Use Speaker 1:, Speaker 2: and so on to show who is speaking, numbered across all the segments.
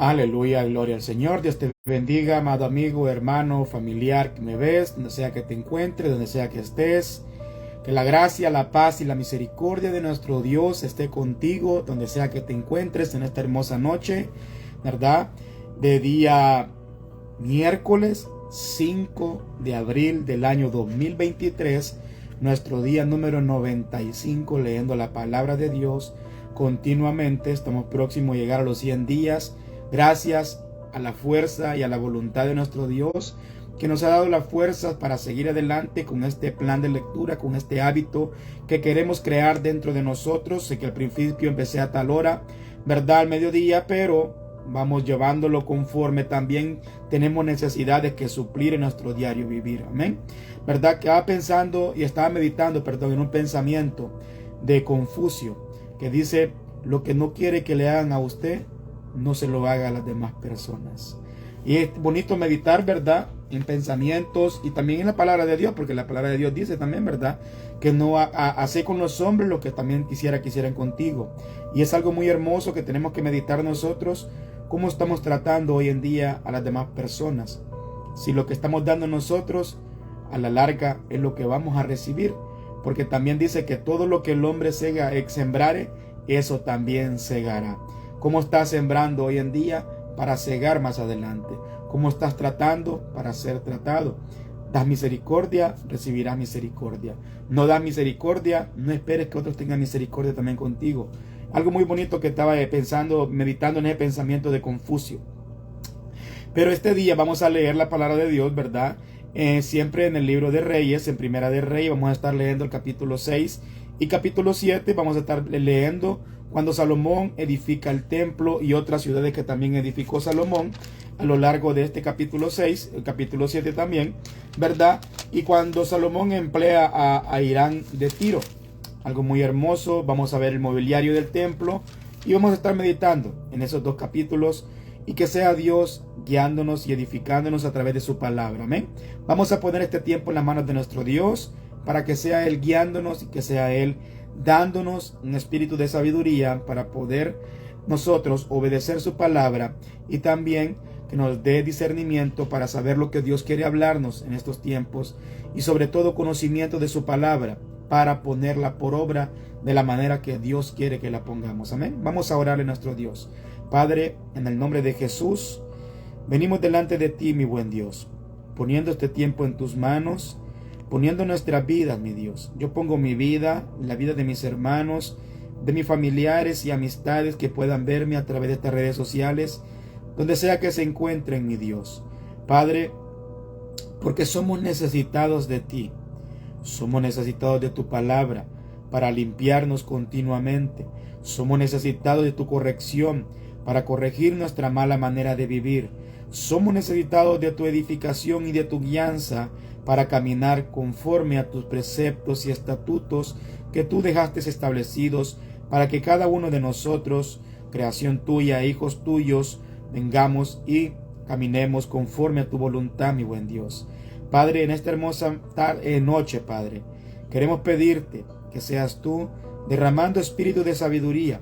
Speaker 1: Aleluya, gloria al Señor. Dios te bendiga, amado amigo, hermano, familiar que me ves, donde sea que te encuentres, donde sea que estés. Que la gracia, la paz y la misericordia de nuestro Dios esté contigo, donde sea que te encuentres en esta hermosa noche, ¿verdad? De día miércoles 5 de abril del año 2023, nuestro día número 95, leyendo la palabra de Dios continuamente. Estamos próximos a llegar a los 100 días, gracias a la fuerza y a la voluntad de nuestro Dios, que nos ha dado la fuerza para seguir adelante con este plan de lectura, con este hábito que queremos crear dentro de nosotros. Sé que al principio empecé a tal hora, ¿verdad? Al mediodía, pero vamos llevándolo conforme también tenemos necesidades que suplir en nuestro diario vivir. Amén. ¿Verdad? Que estaba meditando, en un pensamiento de Confucio, que dice: lo que no quiere que le hagan a usted, no se lo haga a las demás personas. Y es bonito meditar, ¿verdad?, en pensamientos y también en la palabra de Dios, porque la palabra de Dios dice también, ¿verdad?, que no hace con los hombres lo que también quisieran contigo. Y es algo muy hermoso que tenemos que meditar nosotros, cómo estamos tratando hoy en día a las demás personas. Si lo que estamos dando nosotros, a la larga, es lo que vamos a recibir, porque también dice que todo lo que el hombre sembrare, eso también segará. ¿Cómo estás sembrando hoy en día para cegar más adelante? ¿Cómo estás tratando para ser tratado? Das misericordia, recibirás misericordia. No das misericordia, no esperes que otros tengan misericordia también contigo. Algo muy bonito que estaba meditando en ese pensamiento de Confucio. Pero este día vamos a leer la palabra de Dios, ¿verdad? Siempre en el libro de Reyes, en Primera de Reyes, vamos a estar leyendo el capítulo 6 y capítulo 7. Vamos a estar leyendo cuando Salomón edifica el templo y otras ciudades que también edificó Salomón a lo largo de este capítulo 6, el capítulo 7 también, ¿verdad? Y cuando Salomón emplea a Irán de Tiro, algo muy hermoso. Vamos a ver el mobiliario del templo y vamos a estar meditando en esos dos capítulos, y que sea Dios guiándonos y edificándonos a través de su palabra. Amén. Vamos a poner este tiempo en las manos de nuestro Dios para que sea Él guiándonos y que sea Él dándonos un espíritu de sabiduría para poder nosotros obedecer su palabra, y también que nos dé discernimiento para saber lo que Dios quiere hablarnos en estos tiempos, y sobre todo conocimiento de su palabra para ponerla por obra de la manera que Dios quiere que la pongamos. Amén. Vamos a orarle a nuestro Dios. Padre, en el nombre de Jesús, venimos delante de ti, mi buen Dios, poniendo este tiempo en tus manos, poniendo nuestras vidas, mi Dios. Yo pongo mi vida, la vida de mis hermanos, de mis familiares y amistades que puedan verme a través de estas redes sociales, donde sea que se encuentren, mi Dios. Padre, porque somos necesitados de ti, somos necesitados de tu palabra para limpiarnos continuamente, somos necesitados de tu corrección para corregir nuestra mala manera de vivir, somos necesitados de tu edificación y de tu guianza para caminar conforme a tus preceptos y estatutos que tú dejaste establecidos, para que cada uno de nosotros, creación tuya, hijos tuyos, vengamos y caminemos conforme a tu voluntad, mi buen Dios. Padre, en esta hermosa noche, Padre, queremos pedirte que seas tú derramando espíritu de sabiduría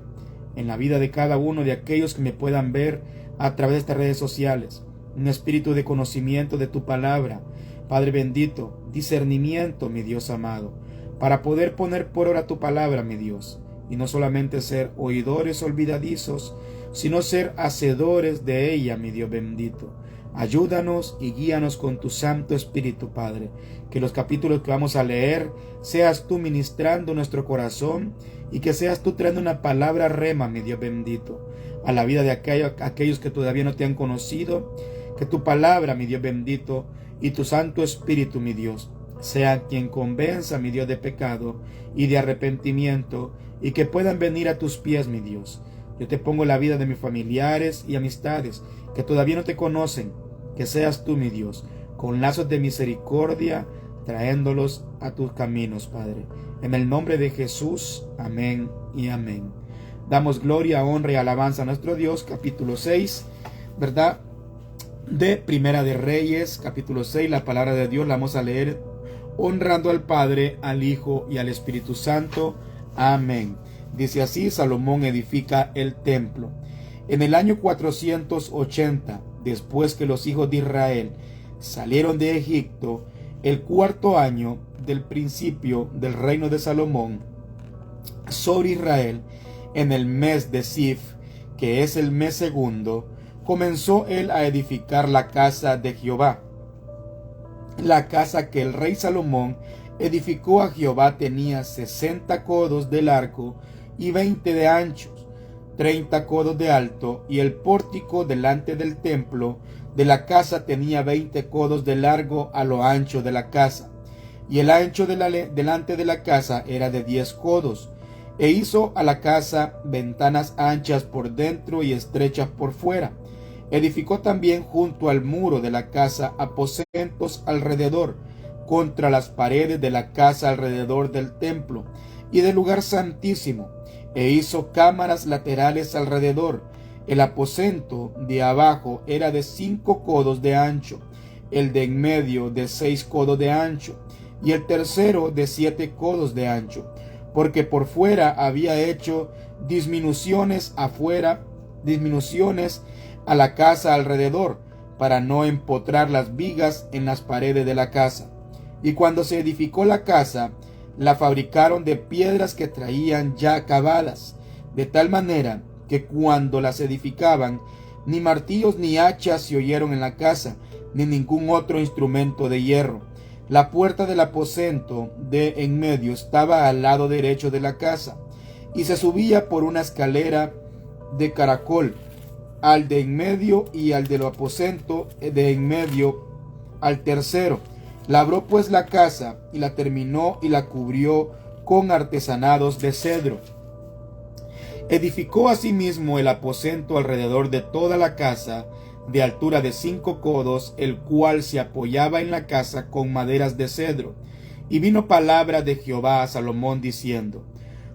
Speaker 1: en la vida de cada uno de aquellos que me puedan ver a través de estas redes sociales. Un espíritu de conocimiento de tu palabra, Padre bendito, discernimiento, mi Dios amado, para poder poner por obra tu palabra, mi Dios, y no solamente ser oidores olvidadizos, sino ser hacedores de ella, mi Dios bendito. Ayúdanos y guíanos con tu Santo Espíritu, Padre, que los capítulos que vamos a leer seas tú ministrando nuestro corazón, y que seas tú trayendo una palabra rema, mi Dios bendito, a la vida de aquellos que todavía no te han conocido. Que tu palabra, mi Dios bendito, y tu Santo Espíritu, mi Dios, sea quien convenza, mi Dios, de pecado y de arrepentimiento, y que puedan venir a tus pies, mi Dios. Yo te pongo la vida de mis familiares y amistades que todavía no te conocen. Que seas tú, mi Dios, con lazos de misericordia, traéndolos a tus caminos, Padre. En el nombre de Jesús, amén y amén. Damos gloria, honra y alabanza a nuestro Dios. Capítulo 6, ¿verdad?, de Primera de Reyes, capítulo 6, la palabra de Dios la vamos a leer honrando al Padre, al Hijo y al Espíritu Santo. Amén. Dice así: Salomón edifica el templo. En el año 480, después que los hijos de Israel salieron de Egipto, el cuarto año del principio del reino de Salomón sobre Israel, en el mes de Sif, que es el mes segundo, comenzó él a edificar la casa de Jehová. La casa que el rey Salomón edificó a Jehová tenía 60 codos de largo y 20 de anchos, 30 codos de alto, y el pórtico delante del templo de la casa tenía 20 codos de largo a lo ancho de la casa, y el ancho delante de la casa era de 10 codos, e hizo a la casa ventanas anchas por dentro y estrechas por fuera. Edificó también junto al muro de la casa aposentos alrededor, contra las paredes de la casa alrededor del templo y del lugar santísimo, e hizo cámaras laterales alrededor. El aposento de abajo era de 5 codos de ancho, el de en medio de 6 codos de ancho, y el tercero de 7 codos de ancho, porque por fuera había hecho disminuciones a la casa alrededor, para no empotrar las vigas en las paredes de la casa. Y cuando se edificó la casa, la fabricaron de piedras que traían ya acabadas, de tal manera que cuando las edificaban, ni martillos ni hachas se oyeron en la casa, ni ningún otro instrumento de hierro. La puerta del aposento de en medio estaba al lado derecho de la casa, y se subía por una escalera de caracol al de en medio, y al del aposento de en medio al tercero. Labró pues la casa, y la terminó y la cubrió con artesanados de cedro. Edificó asimismo el aposento alrededor de toda la casa, de altura de 5 codos, el cual se apoyaba en la casa con maderas de cedro. Y vino palabra de Jehová a Salomón diciendo: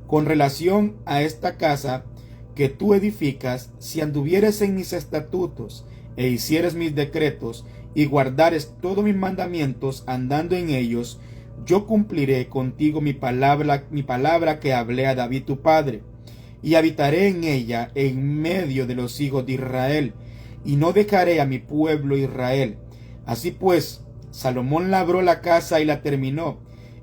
Speaker 1: con relación a esta casa que tú edificas, si anduvieres en mis estatutos, e hicieres mis decretos, y guardares todos mis mandamientos, andando en ellos, yo cumpliré contigo mi palabra que hablé a David tu padre, y habitaré en ella en medio de los hijos de Israel, y no dejaré a mi pueblo Israel. Así pues, Salomón labró la casa y la terminó,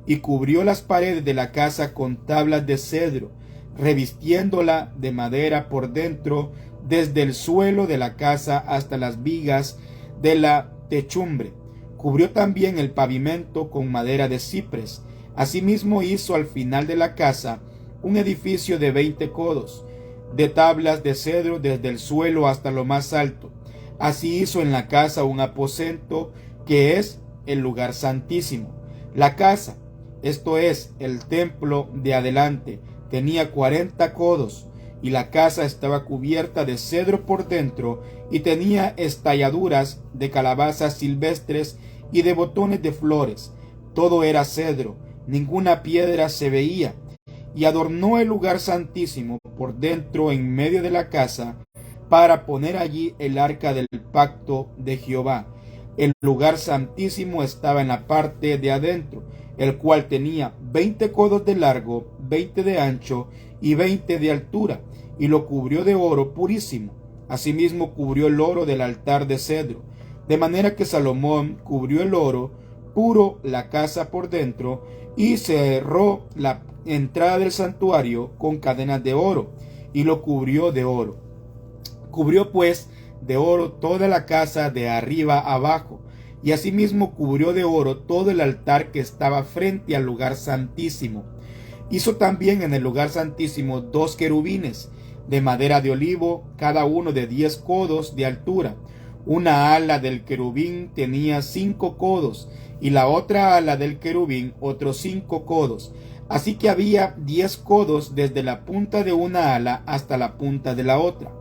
Speaker 1: y cubrió las paredes de la casa con tablas de cedro, revistiéndola de madera por dentro, desde el suelo de la casa hasta las vigas de la techumbre. Cubrió también el pavimento con madera de cipres. Asimismo hizo al final de la casa un edificio de 20 codos, de tablas de cedro desde el suelo hasta lo más alto. Así hizo en la casa un aposento, que es el lugar santísimo. La casa, esto es, el templo de adelante, tenía 40 codos, y la casa estaba cubierta de cedro por dentro, y tenía estalladuras de calabazas silvestres y de botones de flores. Todo era cedro, ninguna piedra se veía. Y adornó el lugar santísimo por dentro en medio de la casa, para poner allí el arca del pacto de Jehová. El lugar santísimo estaba en la parte de adentro, el cual tenía 20 codos de largo, 20 de ancho y 20 de altura, y lo cubrió de oro purísimo. Asimismo cubrió el oro del altar de cedro, de manera que Salomón cubrió el oro puro la casa por dentro, y cerró la entrada del santuario con cadenas de oro, y lo cubrió de oro. Cubrió pues de oro toda la casa de arriba abajo, y asimismo cubrió de oro todo el altar que estaba frente al lugar santísimo. Hizo también en el lugar santísimo 2 querubines de madera de olivo, cada uno de 10 codos de altura. Una ala del querubín tenía 5 codos, y la otra ala del querubín otros 5 codos. Así que había 10 codos desde la punta de una ala hasta la punta de la otra.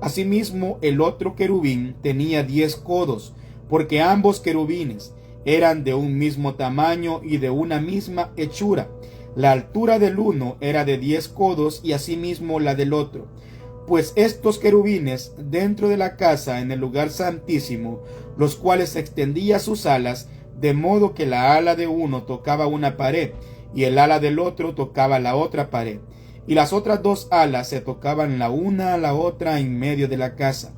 Speaker 1: Asimismo el otro querubín tenía 10 codos, porque ambos querubines eran de un mismo tamaño y de una misma hechura. La altura del uno era de 10 codos, y asimismo la del otro. Pues estos querubines dentro de la casa en el lugar santísimo, los cuales extendía sus alas, de modo que la ala de uno tocaba una pared, y el ala del otro tocaba la otra pared. y las otras 2 alas se tocaban la una a la otra en medio de la casa.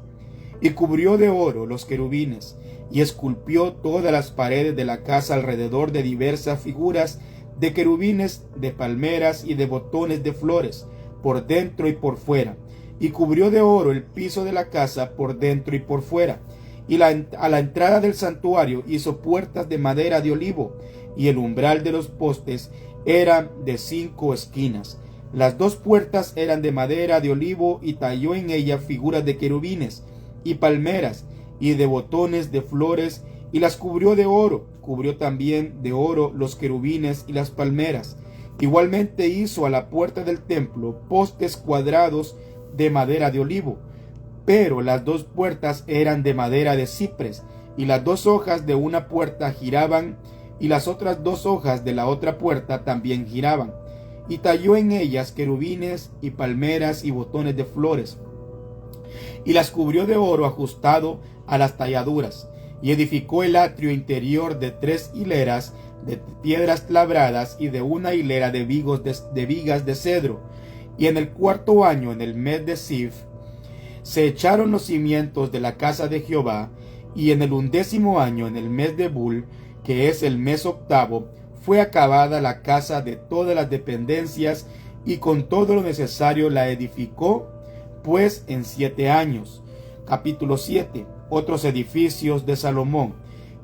Speaker 1: Y cubrió de oro los querubines, y esculpió todas las paredes de la casa alrededor de diversas figuras de querubines, de palmeras y de botones de flores, por dentro y por fuera. Y cubrió de oro el piso de la casa por dentro y por fuera. Y a la entrada del santuario hizo puertas de madera de olivo, y el umbral de los postes era de 5 esquinas. Las 2 puertas eran de madera de olivo, y talló en ella figuras de querubines y palmeras y de botones de flores, y las cubrió de oro. Cubrió también de oro los querubines y las palmeras. Igualmente hizo a la puerta del templo postes cuadrados de madera de olivo, pero las 2 puertas eran de madera de cipres, y las 2 hojas de una puerta giraban, y las otras 2 hojas de la otra puerta también giraban. Y talló en ellas querubines y palmeras y botones de flores, y las cubrió de oro ajustado a las talladuras. Y edificó el atrio interior de 3 hileras de piedras labradas y de una hilera de vigas de cedro. Y en el 4º año, en el mes de Sif, se echaron los cimientos de la casa de Jehová, y en el 11º año, en el mes de Bul, que es el mes 8º, fue acabada la casa de todas las dependencias, y con todo lo necesario la edificó, pues en 7 años. Capítulo 7. Otros edificios de Salomón.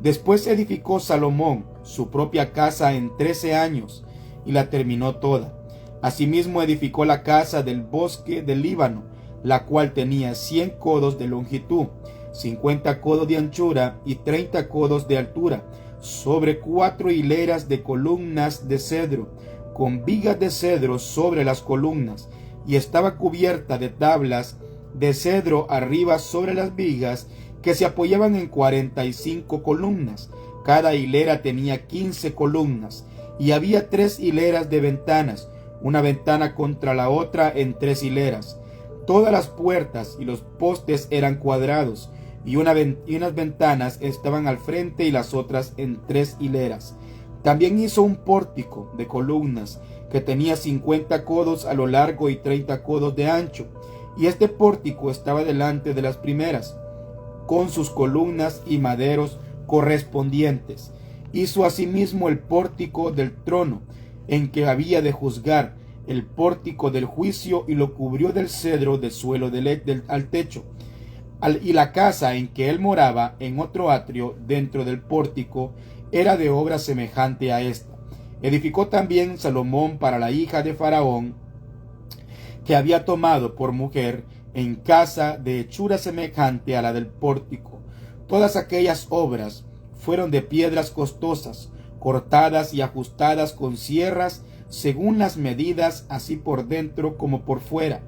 Speaker 1: Después edificó Salomón su propia casa en 13 años, y la terminó toda. Asimismo edificó la casa del bosque del Líbano, la cual tenía 100 codos de longitud, 50 codos de anchura y 30 codos de altura, sobre 4 hileras de columnas de cedro, con vigas de cedro sobre las columnas, y estaba cubierta de tablas de cedro arriba sobre las vigas, que se apoyaban en 45 columnas. Cada hilera tenía 15 columnas, y había 3 hileras de ventanas, una ventana contra la otra en 3 hileras. Todas las puertas y los postes eran cuadrados, y unas ventanas estaban al frente y las otras en 3 hileras. También hizo un pórtico de columnas, que tenía 50 codos a lo largo y 30 codos de ancho, y este pórtico estaba delante de las primeras, con sus columnas y maderos correspondientes. Hizo asimismo el pórtico del trono, en que había de juzgar, el pórtico del juicio, y lo cubrió del cedro de suelo al techo. Y la casa en que él moraba, en otro atrio dentro del pórtico, era de obra semejante a esta. Edificó también Salomón para la hija de Faraón, que había tomado por mujer, en casa de hechura semejante a la del pórtico. Todas aquellas obras fueron de piedras costosas, cortadas y ajustadas con sierras, según las medidas, así por dentro como por fuera,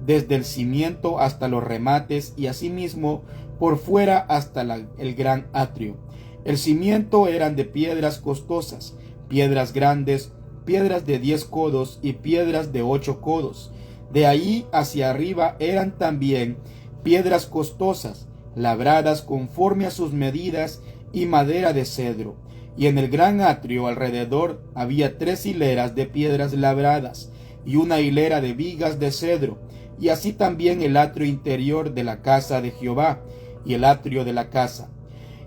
Speaker 1: desde el cimiento hasta los remates, y asimismo por fuera hasta el gran atrio. El cimiento eran de piedras costosas, piedras grandes, piedras de 10 codos y piedras de 8 codos. De ahí hacia arriba eran también piedras costosas, labradas conforme a sus medidas, y madera de cedro. Y en el gran atrio alrededor había 3 hileras de piedras labradas, y una hilera de vigas de cedro, y así también el atrio interior de la casa de Jehová, y el atrio de la casa.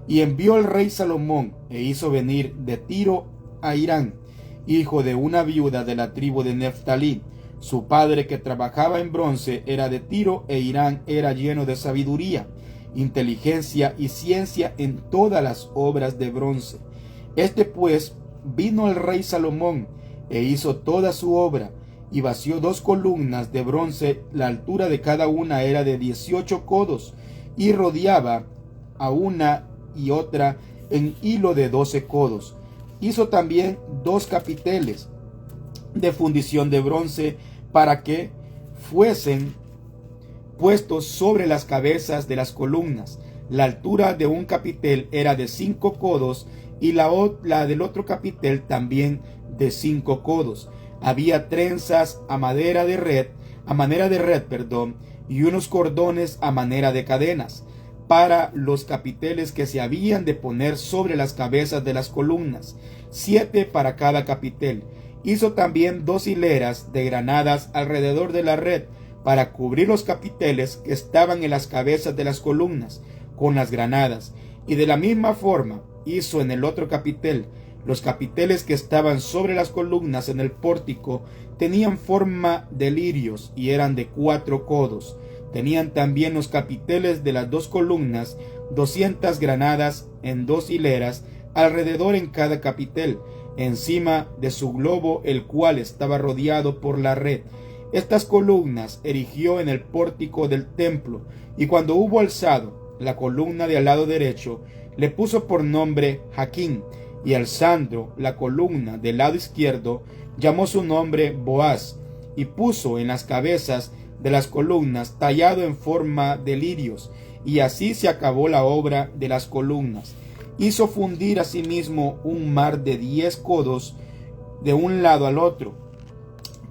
Speaker 1: Y envió el rey Salomón, e hizo venir de Tiro a Hirán, hijo de una viuda de la tribu de Neftalí. Su padre, que trabajaba en bronce, era de Tiro, e Hirán era lleno de sabiduría, inteligencia y ciencia en todas las obras de bronce. Este pues vino el rey Salomón, e hizo toda su obra, y vació 2 columnas de bronce, la altura de cada una era de 18 codos, y rodeaba a una y otra en hilo de 12 codos. Hizo también 2 capiteles de fundición de bronce, para que fuesen puestos sobre las cabezas de las columnas. La altura de un capitel era de 5 codos, y la del otro capitel también de 5 codos. Había trenzas a manera de red, y unos cordones a manera de cadenas para los capiteles que se habían de poner sobre las cabezas de las columnas, 7 para cada capitel. Hizo también 2 hileras de granadas alrededor de la red para cubrir los capiteles que estaban en las cabezas de las columnas con las granadas, y de la misma forma hizo en el otro capitel. Los capiteles que estaban sobre las columnas en el pórtico tenían forma de lirios y eran de 4 codos. Tenían también los capiteles de las 2 columnas 200 granadas en 2 hileras alrededor en cada capitel, encima de su globo, el cual estaba rodeado por la red. Estas columnas erigió en el pórtico del templo, y cuando hubo alzado la columna de al lado derecho, le puso por nombre Jaquín, y alzando la columna del lado izquierdo, llamó su nombre Boaz, y puso en las cabezas de las columnas tallado en forma de lirios, y así se acabó la obra de las columnas. Hizo fundir asimismo un mar de 10 codos de un lado al otro,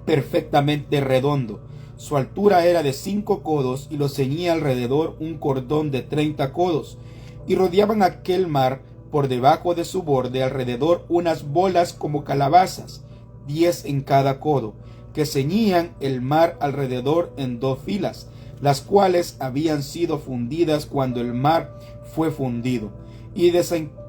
Speaker 1: perfectamente redondo. Su altura era de 5 codos y lo ceñía alrededor un cordón de 30 codos, y rodeaban aquel mar por debajo de su borde alrededor unas bolas como calabazas, 10 en cada codo, que ceñían el mar alrededor en 2 filas, las cuales habían sido fundidas cuando el mar fue fundido, y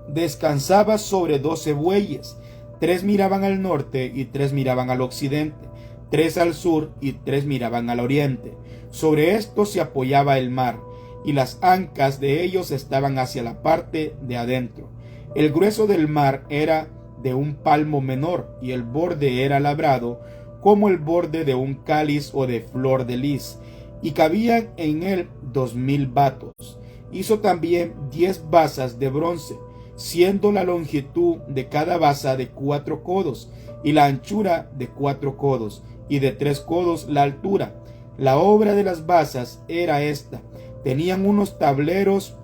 Speaker 1: descansaba sobre 12 bueyes. 3 miraban al norte y 3 miraban al occidente, 3 al sur y 3 miraban al oriente. Sobre esto se apoyaba el mar, y las ancas de ellos estaban hacia la parte de adentro. El grueso del mar era de un palmo menor, y el borde era labrado como el borde de un cáliz o de flor de lis, y cabían en él 2000 batos. Hizo también 10 basas de bronce, siendo la longitud de cada basa de 4 codos, y la anchura de 4 codos, y de 3 codos la altura. La obra de las basas era esta: tenían unos tableros,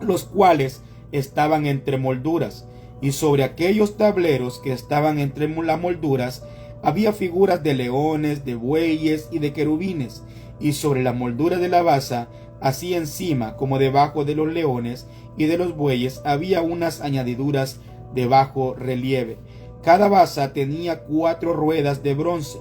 Speaker 1: los cuales estaban entre molduras, y sobre aquellos tableros que estaban entre las molduras había figuras de leones, de bueyes y de querubines, y sobre la moldura de la basa, así encima como debajo de los leones y de los bueyes, había unas añadiduras de bajo relieve. Cada basa tenía 4 ruedas de bronce,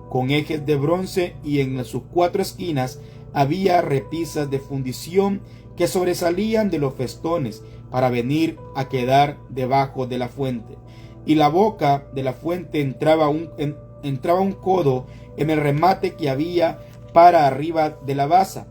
Speaker 1: con ejes de bronce, y en sus 4 esquinas había repisas de fundición que sobresalían de los festones para venir a quedar debajo de la fuente. Y la boca de la fuente entraba un codo en el remate que había para arriba de la basa,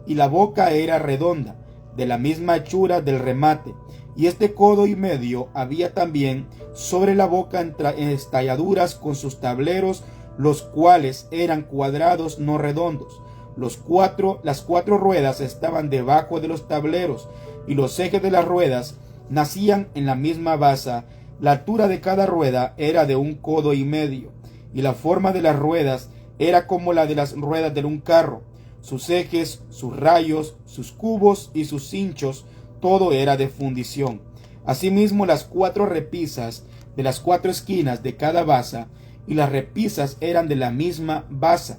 Speaker 1: y la boca era redonda, de la misma hechura del remate, y este codo y medio había también sobre la boca estalladuras con sus tableros, los cuales eran cuadrados, no redondos. Las 4 ruedas estaban debajo de los tableros, y los ejes de las ruedas nacían en la misma basa. La altura de cada rueda era de 1 codo y medio, y la forma de las ruedas era como la de las ruedas de un carro. Sus ejes, sus rayos, sus cubos y sus cinchos, todo era de fundición. Asimismo, las 4 repisas de las 4 esquinas de cada basa, y las repisas eran de la misma basa.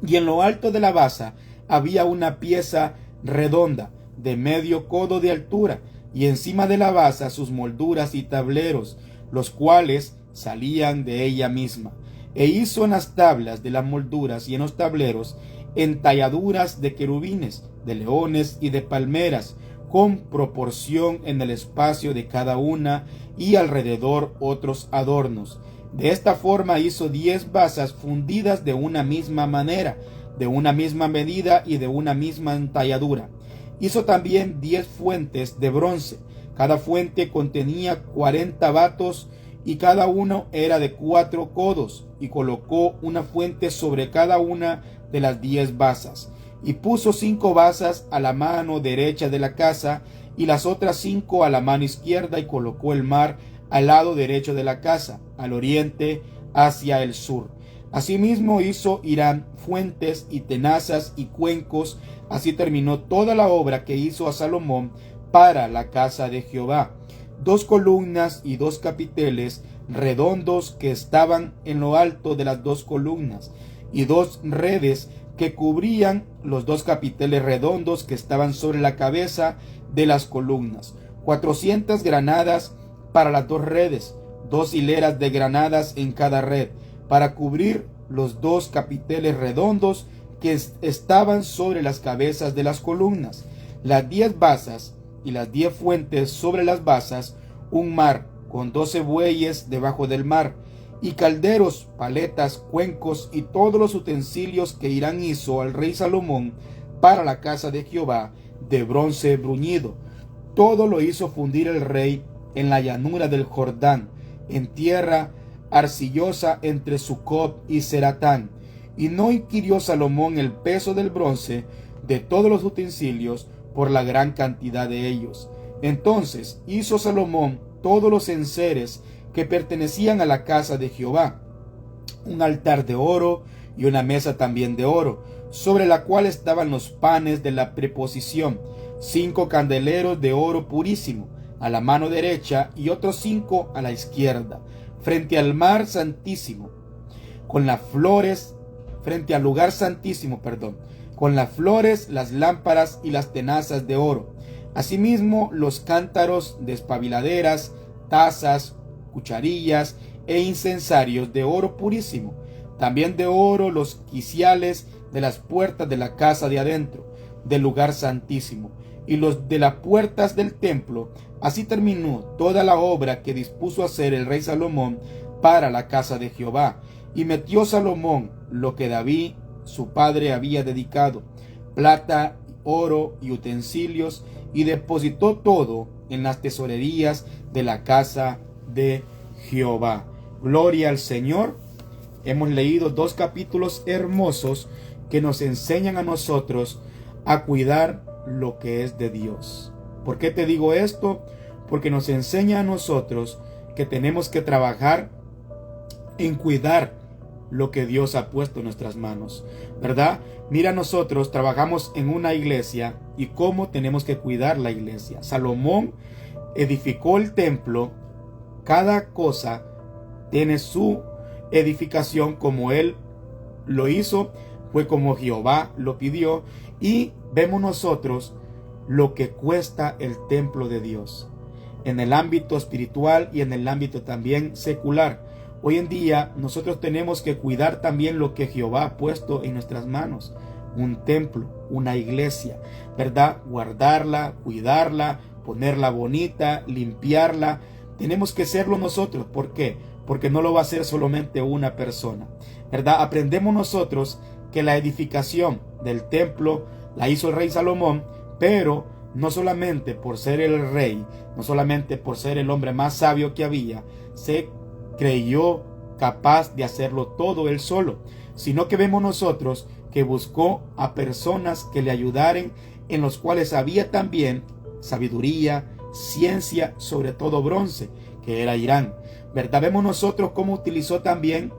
Speaker 1: Y en lo alto de la basa había una pieza redonda de medio codo de altura, y encima de la basa sus molduras y tableros, los cuales salían de ella misma. E hizo en las tablas de las molduras y en los tableros entalladuras de querubines, de leones y de palmeras, con proporción en el espacio de cada una, y alrededor otros adornos. De esta forma hizo 10 basas fundidas de una misma manera, de una misma medida y de una misma entalladura. Hizo también 10 fuentes de bronce. Cada fuente contenía 40 batos, y cada uno era de 4 codos, y colocó una fuente sobre cada una de las 10 basas. Y puso 5 basas a la mano derecha de la casa, y las otras 5 a la mano izquierda, y colocó el mar al lado derecho de la casa, al oriente, hacia el sur. Asimismo hizo Hirán fuentes y tenazas y cuencos. Así terminó toda la obra que hizo a Salomón para la casa de Jehová. 2 columnas y 2 capiteles redondos que estaban en lo alto de las 2 columnas, y 2 redes que cubrían los 2 capiteles redondos que estaban sobre la cabeza de las columnas. 400 granadas para las 2 redes, 2 hileras de granadas en cada red, para cubrir los 2 capiteles redondos que estaban sobre las cabezas de las columnas, las 10 basas y las 10 fuentes sobre las basas, un mar con 12 bueyes debajo del mar, y calderos, paletas, cuencos y todos los utensilios que Hiram hizo al rey Salomón para la casa de Jehová, de bronce bruñido. Todo lo hizo fundir el rey en la llanura del Jordán, en tierra arcillosa entre Sucot y Zeratán. Y no inquirió Salomón el peso del bronce de todos los utensilios por la gran cantidad de ellos. Entonces hizo Salomón todos los enseres que pertenecían a la casa de Jehová, un altar de oro y una mesa también de oro, sobre la cual estaban los panes de la preposición, 5 candeleros de oro purísimo a la mano derecha y otros 5 a la izquierda, frente al mar santísimo, con las flores, frente al lugar santísimo, con las flores, las lámparas y las tenazas de oro. Asimismo, los cántaros, despabiladeras, tazas, cucharillas e incensarios de oro purísimo. También de oro los quiciales de las puertas de la casa de adentro, del lugar santísimo, y los de las puertas del templo. Así terminó toda la obra que dispuso hacer el rey Salomón para la casa de Jehová. Y metió Salomón lo que David, su padre, había dedicado, plata, oro y utensilios, y depositó todo en las tesorerías de la casa de Jehová. Gloria al Señor. Hemos leído 2 capítulos hermosos que nos enseñan a nosotros a cuidar lo que es de Dios. ¿Por qué te digo esto? Porque nos enseña a nosotros que tenemos que trabajar en cuidar lo que Dios ha puesto en nuestras manos, ¿verdad? Mira, nosotros trabajamos en una iglesia y cómo tenemos que cuidar la iglesia. Salomón edificó el templo. Cada cosa tiene su edificación como él lo hizo, fue como Jehová lo pidió, y vemos nosotros lo que cuesta el templo de Dios en el ámbito espiritual y en el ámbito también secular. Hoy en día nosotros tenemos que cuidar también lo que Jehová ha puesto en nuestras manos, un templo, una iglesia, ¿verdad? Guardarla, cuidarla, ponerla bonita, limpiarla. Tenemos que hacerlo nosotros. ¿Por qué? Porque no lo va a hacer solamente una persona, ¿verdad? Aprendemos nosotros que la edificación del templo la hizo el rey Salomón, pero no solamente por ser el rey, no solamente por ser el hombre más sabio que había, se creyó capaz de hacerlo todo él solo, sino que vemos nosotros que buscó a personas que le ayudaran, en los cuales había también sabiduría, ciencia, sobre todo bronce, que era Hiram, ¿verdad? Vemos nosotros cómo utilizó también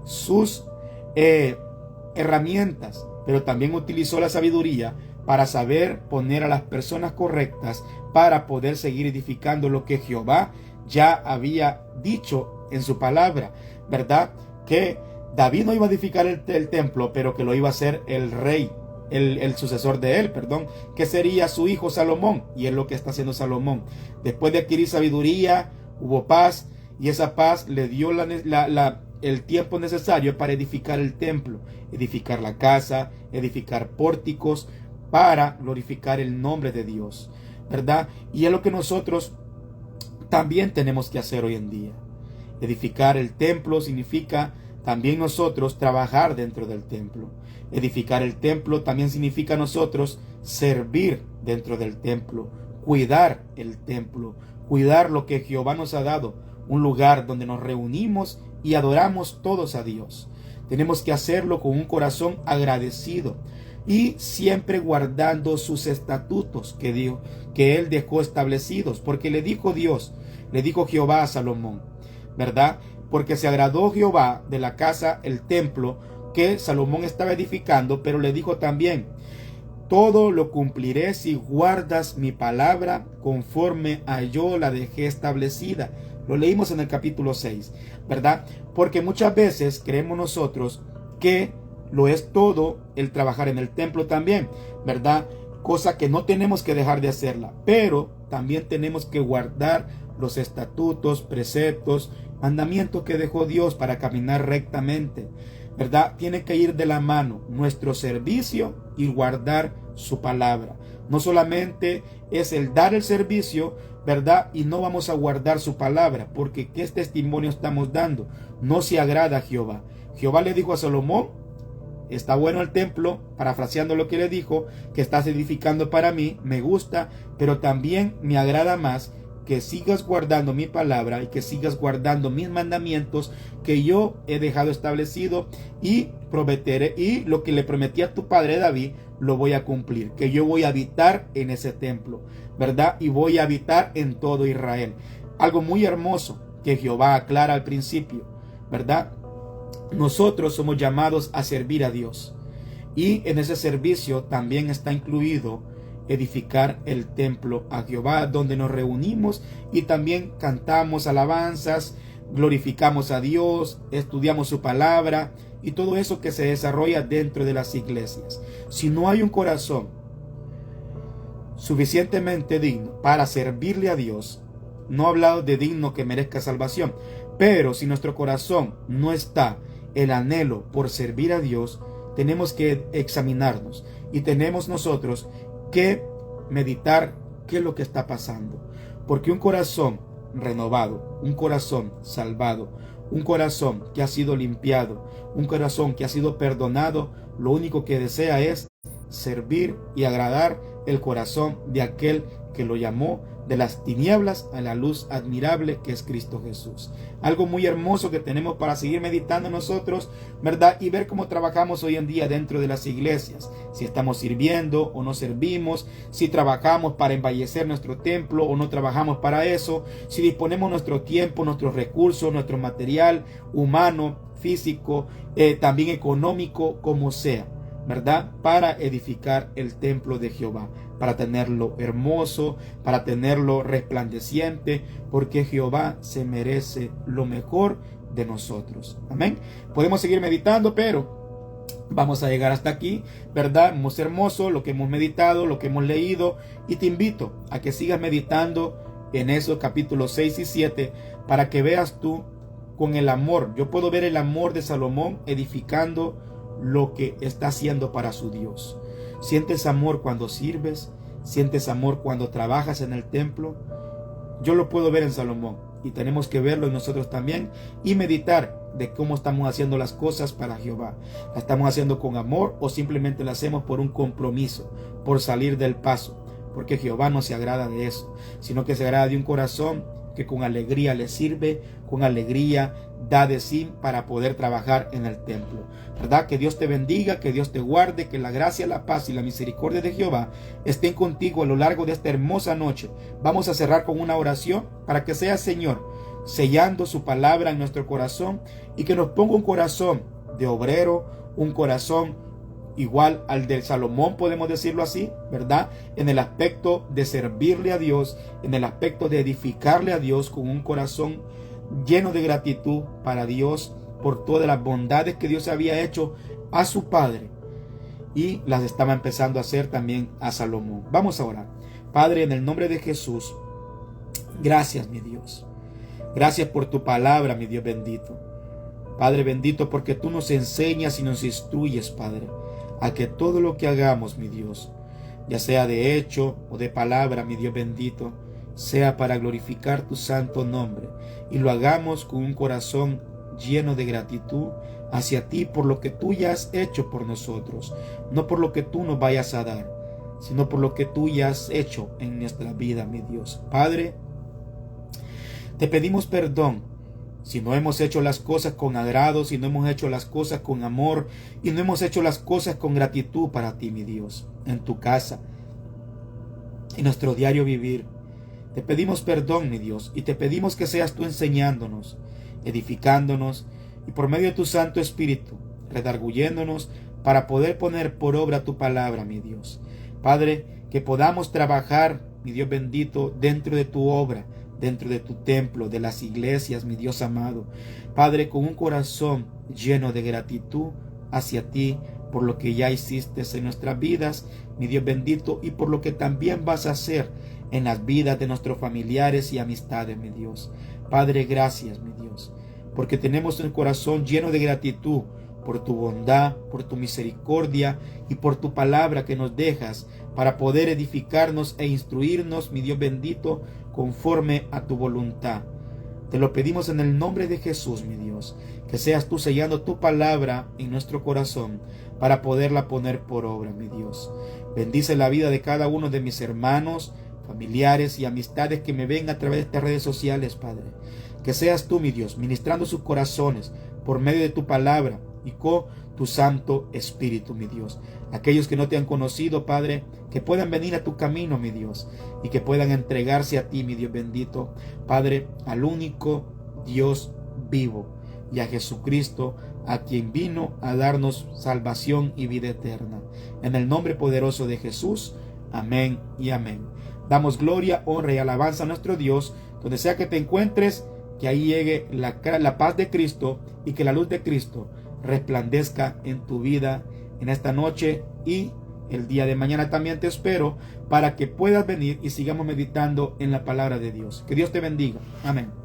Speaker 1: sus herramientas, pero también utilizó la sabiduría para saber poner a las personas correctas para poder seguir edificando lo que Jehová ya había dicho en su palabra, ¿verdad? Que David no iba a edificar el templo, pero que lo iba a hacer el rey, el sucesor de él, que sería su hijo Salomón, y es lo que está haciendo Salomón. Después de adquirir sabiduría, hubo paz, y esa paz le dio el tiempo necesario para edificar el templo, edificar la casa, edificar pórticos, para glorificar el nombre de Dios, ¿verdad? Y es lo que nosotros también tenemos que hacer hoy en día. Edificar el templo significa también nosotros trabajar dentro del templo. Edificar el templo también significa nosotros servir dentro del templo, cuidar el templo, cuidar lo que Jehová nos ha dado, un lugar donde nos reunimos y adoramos todos a Dios. Tenemos que hacerlo con un corazón agradecido y siempre guardando sus estatutos que él dejó establecidos, porque le dijo Jehová a Salomón, ¿verdad? Porque se agradó Jehová de la casa, el templo que Salomón estaba edificando, pero le dijo también: todo lo cumpliré si guardas mi palabra conforme a yo la dejé establecida. Lo leímos en el capítulo 6, ¿verdad? Porque muchas veces creemos nosotros que lo es todo el trabajar en el templo también, ¿verdad? Cosa que no tenemos que dejar de hacerla, pero también tenemos que guardar los estatutos, preceptos mandamientos que dejó Dios para caminar rectamente, ¿verdad? Tiene que ir de la mano nuestro servicio y guardar su palabra. No solamente es el dar el servicio, ¿verdad? Y no vamos a guardar su palabra, porque ¿qué testimonio estamos dando? No se agrada a Jehová. Jehová le dijo a Salomón: está bueno el templo, parafraseando lo que le dijo, que estás edificando para mí, me gusta, pero también me agrada más que sigas guardando mi palabra y que sigas guardando mis mandamientos que yo he dejado establecido, y prometeré, y lo que le prometí a tu padre David lo voy a cumplir, que yo voy a habitar en ese templo, ¿verdad? Y voy a habitar en todo Israel. Algo muy hermoso que Jehová aclara al principio, ¿verdad? Nosotros somos llamados a servir a Dios, y en ese servicio también está incluido edificar el templo a Jehová, donde nos reunimos y también cantamos alabanzas, glorificamos a Dios, estudiamos su palabra y todo eso que se desarrolla dentro de las iglesias. Si no hay un corazón suficientemente digno para servirle a Dios, no he hablado de digno que merezca salvación, pero si nuestro corazón no está el anhelo por servir a Dios, tenemos que examinarnos y tenemos nosotros que meditar qué es lo que está pasando, porque un corazón renovado, un corazón salvado, un corazón que ha sido limpiado, un corazón que ha sido perdonado, lo único que desea es servir y agradar el corazón de aquel que lo llamó de las tinieblas a la luz admirable que es Cristo Jesús. Algo muy hermoso que tenemos para seguir meditando nosotros, ¿verdad? Y ver cómo trabajamos hoy en día dentro de las iglesias. Si estamos sirviendo o no servimos, si trabajamos para embellecer nuestro templo o no trabajamos para eso, si disponemos nuestro tiempo, nuestros recursos, nuestro material humano, físico, también económico, como sea, ¿verdad? Para edificar el templo de Jehová, para tenerlo hermoso, para tenerlo resplandeciente, porque Jehová se merece lo mejor de nosotros. Amén. Podemos seguir meditando, pero vamos a llegar hasta aquí, ¿verdad? Muy hermoso lo que hemos meditado, lo que hemos leído, y te invito a que sigas meditando en esos capítulos 6 y 7 para que veas tú con el amor. Yo puedo ver el amor de Salomón edificando lo que está haciendo para su Dios. Sientes amor cuando sirves, sientes amor cuando trabajas en el templo. Yo lo puedo ver en Salomón y tenemos que verlo en nosotros también y meditar de cómo estamos haciendo las cosas para Jehová. ¿La estamos haciendo con amor o simplemente la hacemos por un compromiso, por salir del paso? Porque Jehová no se agrada de eso, sino que se agrada de un corazón que con alegría le sirve, con alegría da de sí para poder trabajar en el templo, ¿verdad? Que Dios te bendiga, que Dios te guarde, que la gracia, la paz y la misericordia de Jehová estén contigo a lo largo de esta hermosa noche. Vamos a cerrar con una oración para que sea Señor sellando su palabra en nuestro corazón y que nos ponga un corazón de obrero, un corazón igual al del Salomón, podemos decirlo así, ¿verdad? En el aspecto de servirle a Dios, en el aspecto de edificarle a Dios con un corazón lleno de gratitud para Dios por todas las bondades que Dios había hecho a su padre y las estaba empezando a hacer también a Salomón. Vamos a orar. Padre, en el nombre de Jesús, gracias, mi Dios. Gracias por tu palabra, mi Dios bendito. Padre bendito, porque tú nos enseñas y nos instruyes, Padre, a que todo lo que hagamos, mi Dios, ya sea de hecho o de palabra, mi Dios bendito, sea para glorificar tu santo nombre, y lo hagamos con un corazón lleno de gratitud hacia ti por lo que tú ya has hecho por nosotros, no por lo que tú nos vayas a dar, sino por lo que tú ya has hecho en nuestra vida, mi Dios. Padre, te pedimos perdón si no hemos hecho las cosas con agrado, si no hemos hecho las cosas con amor y no hemos hecho las cosas con gratitud para ti, mi Dios, en tu casa, en nuestro diario vivir. Te pedimos perdón, mi Dios, y te pedimos que seas tú enseñándonos, edificándonos y por medio de tu Santo Espíritu, redarguyéndonos para poder poner por obra tu palabra, mi Dios. Padre, que podamos trabajar, mi Dios bendito, dentro de tu obra, dentro de tu templo, de las iglesias, mi Dios amado. Padre, con un corazón lleno de gratitud hacia ti por lo que ya hiciste en nuestras vidas, mi Dios bendito, y por lo que también vas a hacer en las vidas de nuestros familiares y amistades, mi Dios. Padre, gracias, mi Dios, porque tenemos el corazón lleno de gratitud por tu bondad, por tu misericordia y por tu palabra que nos dejas para poder edificarnos e instruirnos, mi Dios bendito, conforme a tu voluntad. Te lo pedimos en el nombre de Jesús, mi Dios, que seas tú sellando tu palabra en nuestro corazón para poderla poner por obra, mi Dios. Bendice la vida de cada uno de mis hermanos, familiares y amistades que me ven a través de estas redes sociales, Padre. Que seas tú, mi Dios, ministrando sus corazones por medio de tu palabra y con tu Santo Espíritu, mi Dios. Aquellos que no te han conocido, Padre, que puedan venir a tu camino, mi Dios, y que puedan entregarse a ti, mi Dios bendito, Padre, al único Dios vivo y a Jesucristo, a quien vino a darnos salvación y vida eterna. En el nombre poderoso de Jesús, amén y amén. Damos gloria, honra y alabanza a nuestro Dios, donde sea que te encuentres, que ahí llegue la paz de Cristo y que la luz de Cristo resplandezca en tu vida en esta noche, y el día de mañana también te espero para que puedas venir y sigamos meditando en la palabra de Dios. Que Dios te bendiga. Amén.